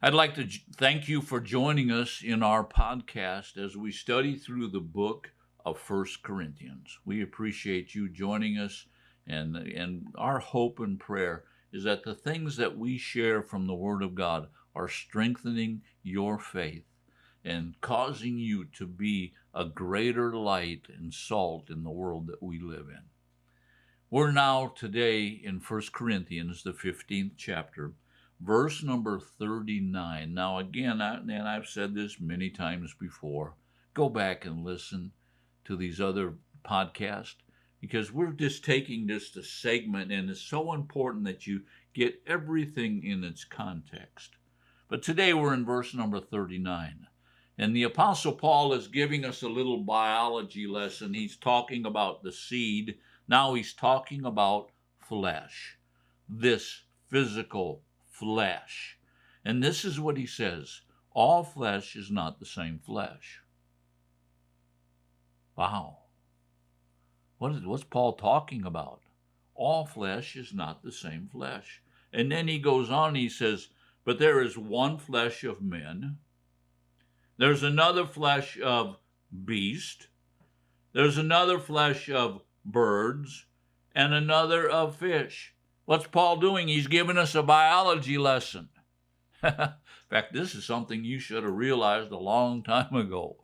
I'd like to thank you for joining us in our podcast as we study through the book of 1 Corinthians. We appreciate you joining us, and our hope and prayer is that the things that we share from the Word of God are strengthening your faith and causing you to be a greater light and salt in the world that we live in. We're now today in 1 Corinthians, the 15th chapter, verse number 39. Now again, and I've said this many times before, go back and listen to these other podcasts, because we're just taking this to segment, and it's so important that you get everything in its context. But today we're in verse number 39. And the Apostle Paul is giving us a little biology lesson. He's talking about the seed. Now he's talking about flesh, this physical flesh. And this is what he says: all flesh is not the same flesh. Wow. What's Paul talking about? All flesh is not the same flesh. And then he goes on, he says, but there is one flesh of men. There's another flesh of beast. There's another flesh of birds, and another of fish. What's Paul doing? He's giving us a biology lesson. In fact, this is something you should have realized a long time ago.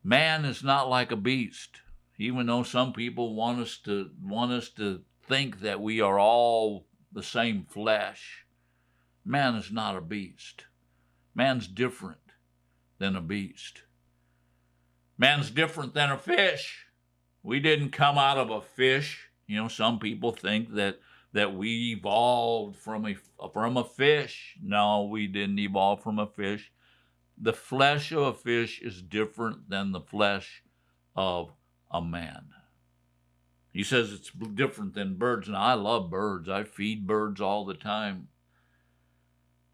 Man is not like a beast, even though some people want us to think that we are all the same flesh. Man is not a beast. Man's different than a beast. Man's different than a fish. We didn't come out of a fish. You know, some people think that we evolved from a fish. No, we didn't evolve from a fish. The flesh of a fish is different than the flesh of a man. He says it's different than birds. Now, I love birds. I feed birds all the time.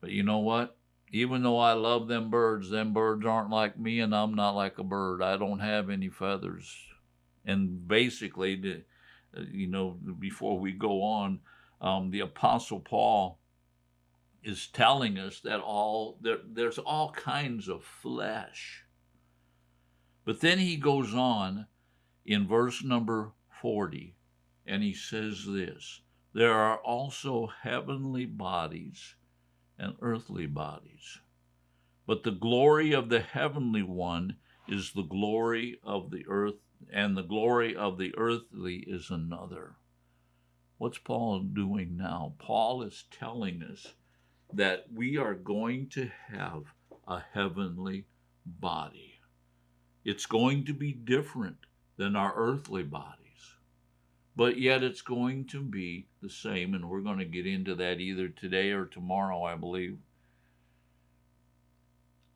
But you know what? Even though I love them birds aren't like me, and I'm not like a bird. I don't have any feathers. And basically, before we go on, the Apostle Paul is telling us that there's all kinds of flesh. But then he goes on in verse number 40, and he says this: there are also heavenly bodies and earthly bodies. But the glory of the heavenly one is the glory of the earth, and the glory of the earthly is another. What's Paul doing now? Paul is telling us that we are going to have a heavenly body. It's going to be different than our earthly bodies, but yet it's going to be the same, and we're going to get into that either today or tomorrow, I believe.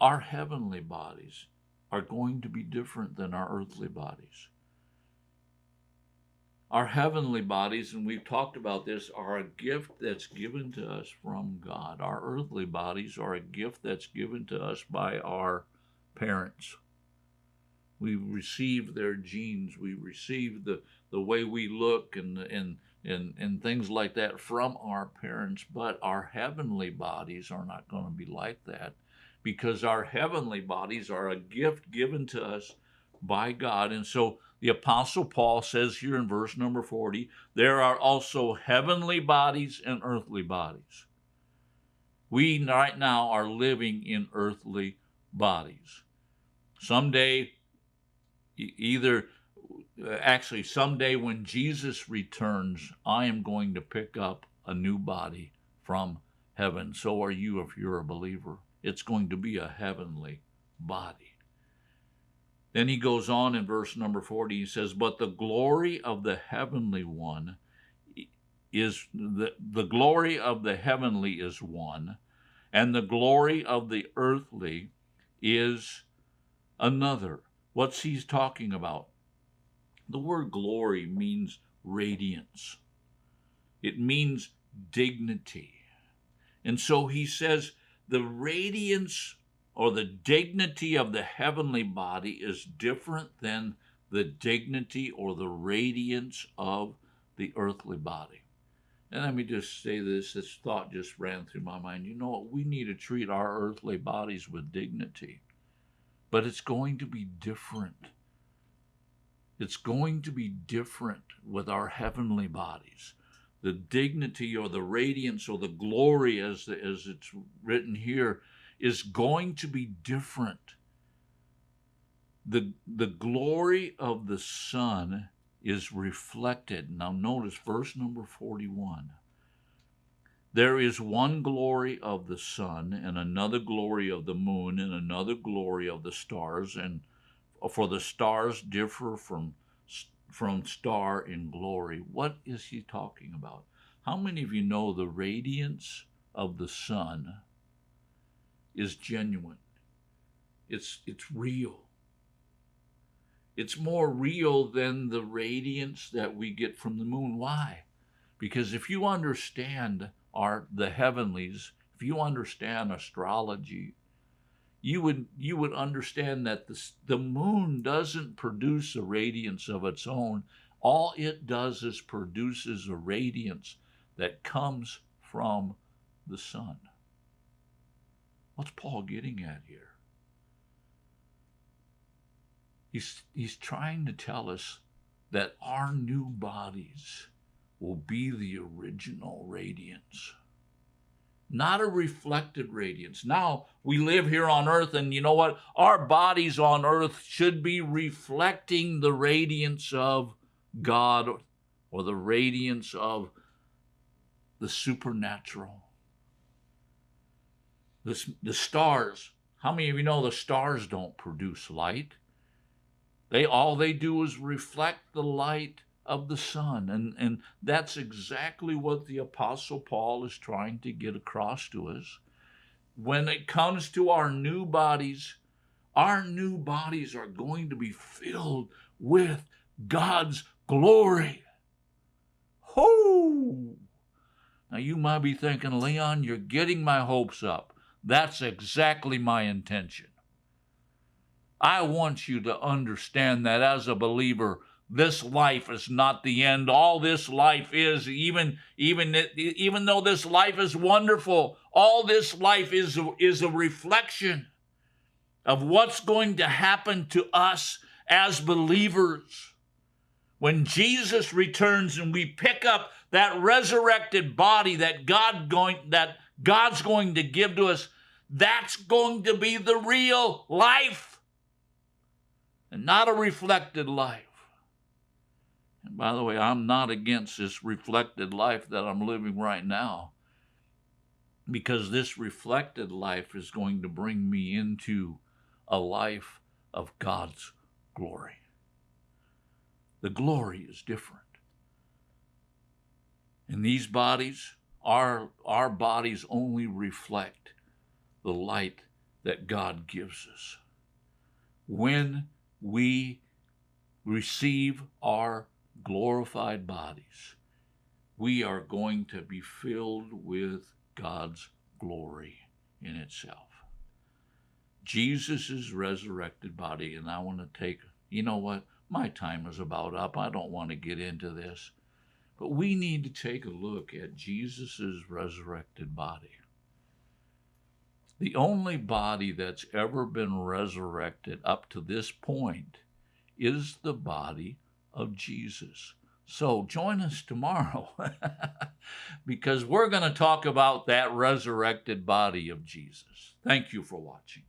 Our heavenly bodies are going to be different than our earthly bodies. Our heavenly bodies, and we've talked about this, are a gift that's given to us from God. Our earthly bodies are a gift that's given to us by our parents. We receive their genes. We receive the way we look and things like that from our parents. But our heavenly bodies are not going to be like that, because our heavenly bodies are a gift given to us by God. And so the Apostle Paul says here in verse number 40, there are also heavenly bodies and earthly bodies. We right now are living in earthly bodies. Someday when Jesus returns, I am going to pick up a new body from heaven. So are you if you're a believer. It's going to be a heavenly body. Then he goes on in verse number 40, he says, but the glory of the heavenly one is the glory of the heavenly is one, and the glory of the earthly is another. What's he talking about? The word glory means radiance. It means dignity. And so he says the radiance or the dignity of the heavenly body is different than the dignity or the radiance of the earthly body. And let me just say this thought just ran through my mind. You know what? We need to treat our earthly bodies with dignity, but it's going to be different. It's going to be different with our heavenly bodies. The dignity or the radiance or the glory, as it's written here, is going to be different. The glory of the sun is reflected. Now notice verse number 41. There is one glory of the sun, and another glory of the moon, and another glory of the stars, and for the stars differ from star in glory. What is he talking about? How many of you know the radiance of the sun is genuine? It's real. It's more real than the radiance that we get from the moon. Why? Because if you understand the heavenlies, if you understand astrology, you would understand that the moon doesn't produce a radiance of its own. All it does is produces a radiance that comes from the sun. What's Paul getting at here? He's trying to tell us that our new bodies will be the original radiance, not a reflected radiance. Now, we live here on earth, and you know what? Our bodies on earth should be reflecting the radiance of God or the radiance of the supernatural. The stars. How many of you know the stars don't produce light? All they do is reflect the light of the sun. And that's exactly what the Apostle Paul is trying to get across to us. When it comes to our new bodies are going to be filled with God's glory. Ho! Now you might be thinking, Leon, you're getting my hopes up. That's exactly my intention. I want you to understand that as a believer, this life is not the end. All this life is, even though this life is wonderful, all this life is a reflection of what's going to happen to us as believers. When Jesus returns and we pick up that resurrected body that God's going to give to us, that's going to be the real life. And not a reflected life. And by the way, I'm not against this reflected life that I'm living right now, because this reflected life is going to bring me into a life of God's glory. The glory is different. And these bodies, our bodies only reflect the light that God gives us. When we receive our glorified bodies, we are going to be filled with God's glory in itself. Jesus' resurrected body, and I want to take, you know what, my time is about up. I don't want to get into this, but we need to take a look at Jesus' resurrected body. The only body that's ever been resurrected up to this point is the body of Jesus. So join us tomorrow because we're going to talk about that resurrected body of Jesus. Thank you for watching.